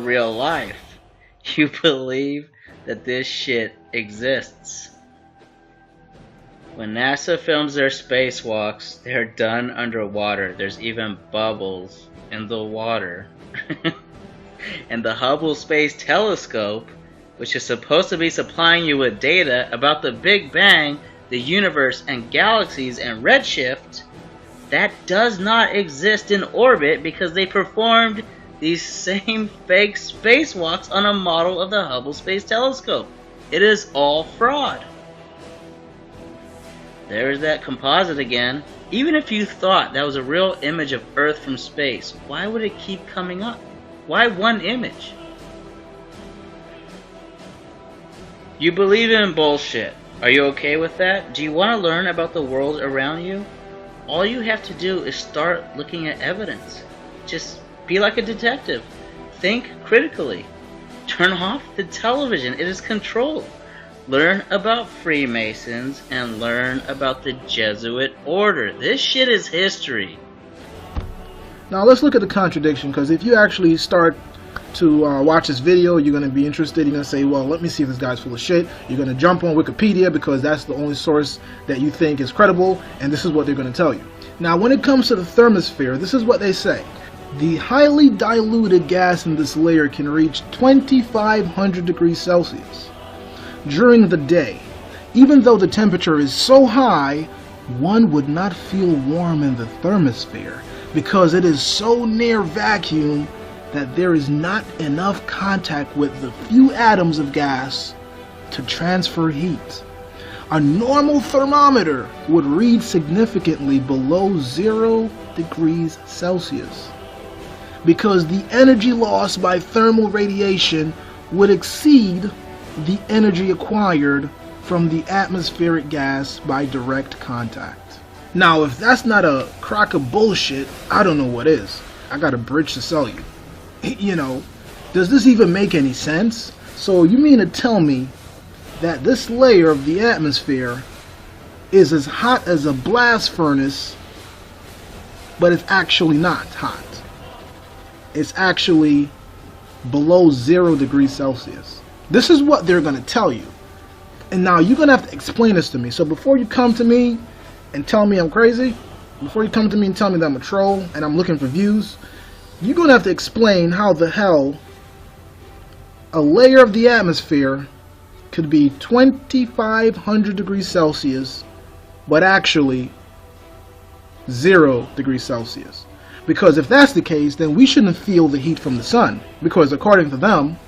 real life. You believe that this shit exists. When NASA films their spacewalks, they're done underwater. There's even bubbles in the water. And the Hubble Space Telescope, which is supposed to be supplying you with data about the Big Bang, the universe, and galaxies and redshift, that does not exist in orbit because they performed these same fake spacewalks on a model of the Hubble Space Telescope. It is all fraud. There's that composite again. Even if you thought that was a real image of Earth from space, why would it keep coming up? Why one image? You believe in bullshit. Are you okay with that? Do you want to learn about the world around you? All you have to do is start looking at evidence. Just be like a detective. Think critically. Turn off the television. It is controlled. Learn about Freemasons and learn about the Jesuit order. This shit is history. Now let's look at the contradiction, because if you actually start to watch this video, you're going to be interested. You're going to say, well, let me see if this guy's full of shit. You're going to jump on Wikipedia because that's the only source that you think is credible, and this is what they're going to tell you. Now when it comes to the thermosphere, this is what they say. The highly diluted gas in this layer can reach 2,500 degrees Celsius during the day. Even though the temperature is so high, one would not feel warm in the thermosphere because it is so near vacuum that there is not enough contact with the few atoms of gas to transfer heat. A normal thermometer would read significantly below 0 degrees Celsius because the energy lost by thermal radiation would exceed the energy acquired from the atmospheric gas by direct contact. Now, if that's not a crock of bullshit, I don't know what is. I got a bridge to sell you. You know, does this even make any sense? So you mean to tell me that this layer of the atmosphere is as hot as a blast furnace, but it's actually not hot? It's actually below 0 degrees Celsius. This is what they're going to tell you. And now you're going to have to explain this to me. So before you come to me and tell me I'm crazy, before you come to me and tell me that I'm a troll and I'm looking for views, you're going to have to explain how the hell a layer of the atmosphere could be 2,500 degrees Celsius, but actually 0 degrees Celsius. Because if that's the case, then we shouldn't feel the heat from the sun. Because according to them,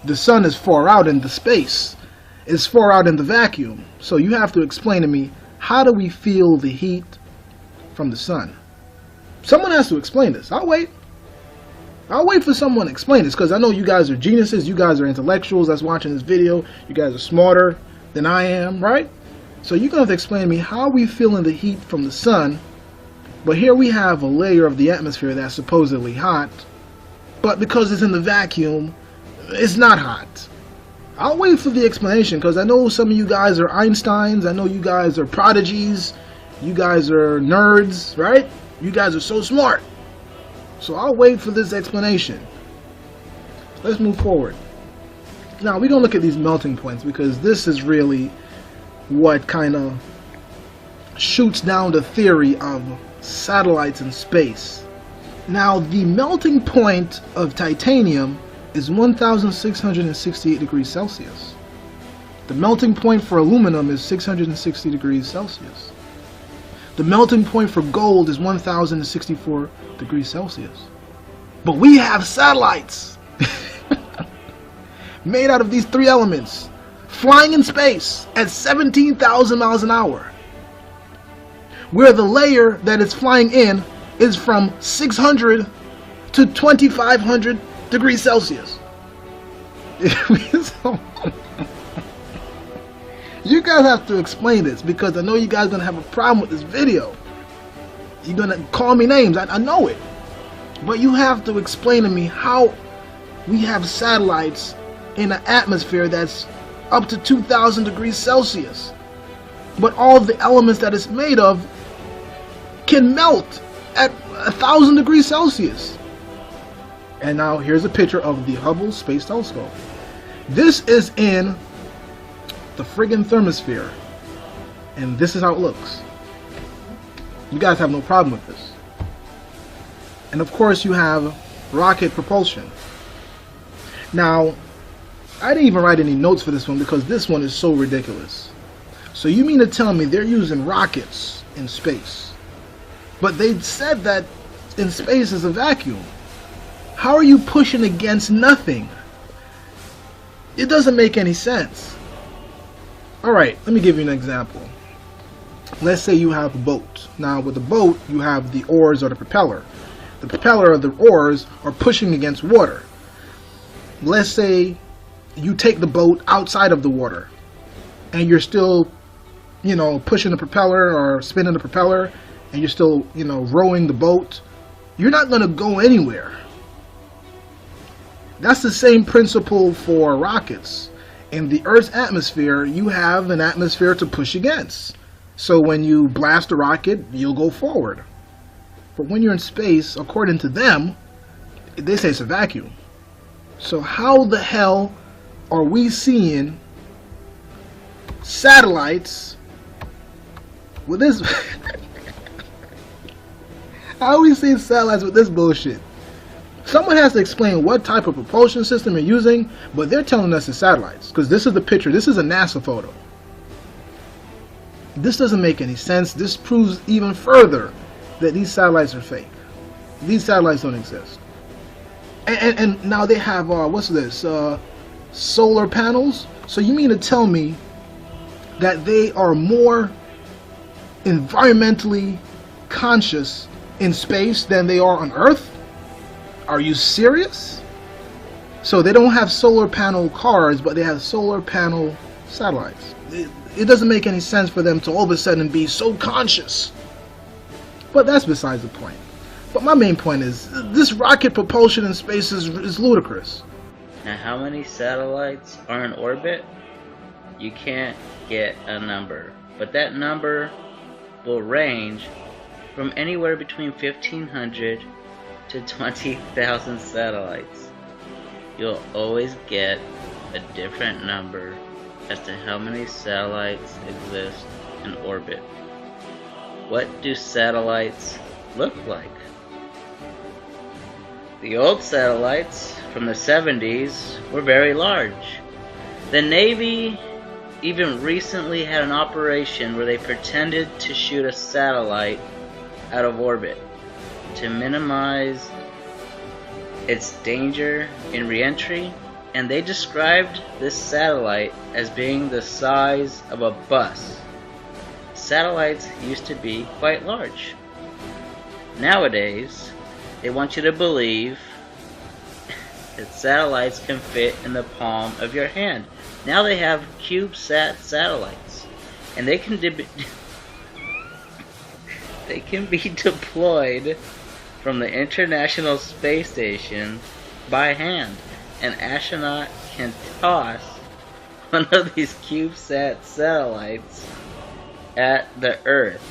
the sun is far out in the space. It's far out in the vacuum. So you have to explain to me, how do we feel the heat from the sun? Someone has to explain this. I'll wait. I'll wait for someone to explain this, because I know you guys are geniuses. You guys are intellectuals that's watching this video. You guys are smarter than I am, right? So you're going to have to explain to me how we feeling the heat from the sun. But here we have a layer of the atmosphere that's supposedly hot, but because it's in the vacuum, it's not hot. I'll wait for the explanation, because I know some of you guys are Einsteins. I know you guys are prodigies. You guys are nerds, right? You guys are so smart. So I'll wait for this explanation. Let's move forward. Now we're going to look at these melting points, because this is really what kind of shoots down the theory of satellites in space. Now the melting point of titanium is 1,668 degrees Celsius. The melting point for aluminum is 660 degrees Celsius. The melting point for gold is 1,064 degrees Celsius. But we have satellites made out of these three elements, flying in space at 17,000 miles an hour, where the layer that it's flying in is from 600 to 2,500 degrees Celsius. You guys have to explain this, because I know you guys are going to have a problem with this video. You're going to call me names, I know it. But you have to explain to me how we have satellites in an atmosphere that's up to 2,000 degrees Celsius, but all the elements that it's made of can melt at 1,000 degrees Celsius. And now here's a picture of the Hubble Space Telescope. This is in the friggin' thermosphere, and this is how it looks. You guys have no problem with this. And of course you have rocket propulsion. Now, I didn't even write any notes for this one because this one is so ridiculous. So you mean to tell me they're using rockets in space? But they said that in space is a vacuum. How are you pushing against nothing? It doesn't make any sense. Alright, let me give you an example. Let's say you have a boat. Now with a boat, you have the oars or the propeller. The propeller or the oars are pushing against water. Let's say you take the boat outside of the water and you're still, pushing the propeller or spinning the propeller, and you're still, rowing the boat. You're not going to go anywhere. That's the same principle for rockets. In the Earth's atmosphere, you have an atmosphere to push against. So when you blast a rocket, you'll go forward. But when you're in space, according to them, they say it's a vacuum. So how the hell are we seeing satellites with this? How are we seeing satellites with this bullshit? Someone has to explain what type of propulsion system you're using, but they're telling us it's satellites. Because this is the picture. This is a NASA photo. This doesn't make any sense. This proves even further that these satellites are fake. These satellites don't exist. And now they have, what's this? Solar panels? So you mean to tell me that they are more environmentally conscious in space than they are on Earth? Are you serious? So they don't have solar panel cars, but they have solar panel satellites. It doesn't make any sense for them to all of a sudden be so conscious. But that's besides the point. But my main point is, this rocket propulsion in space is ludicrous. Now, how many satellites are in orbit? You can't get a number, but that number will range from anywhere between 1,500 to 20,000 satellites. You'll always get a different number as to how many satellites exist in orbit. What do satellites look like? The old satellites from the 70s were very large. The Navy even recently had an operation where they pretended to shoot a satellite out of orbit to minimize its danger in re-entry, and they described this satellite as being the size of a bus. Satellites used to be quite large. Nowadays, they want you to believe that satellites can fit in the palm of your hand. Now they have CubeSat satellites, and they can they can be deployed from the International Space Station by hand. An astronaut can toss one of these CubeSat satellites at the Earth.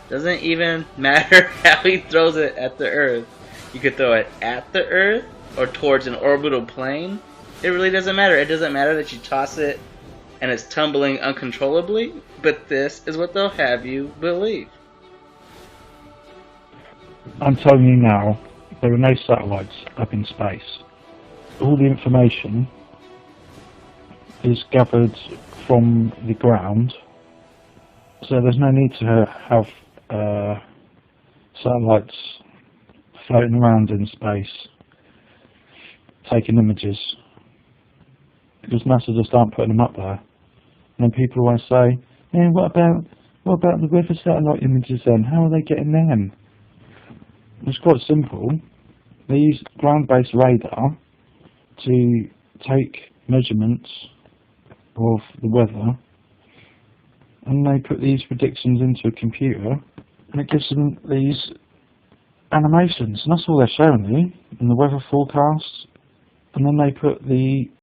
Doesn't even matter how he throws it at the Earth. You could throw it at the Earth or towards an orbital plane. It really doesn't matter. It doesn't matter that you toss it and it's tumbling uncontrollably, but this is what they'll have you believe. I'm telling you now, there are no satellites up in space. All the information is gathered from the ground, so there's no need to have satellites floating around in space taking images, because NASA just aren't putting them up there. And then people always say, what about the weather satellite images then? How are they getting them? It's quite simple. They use ground-based radar to take measurements of the weather, and they put these predictions into a computer, and it gives them these animations, and that's all they're showing you in the weather forecasts. And then they put the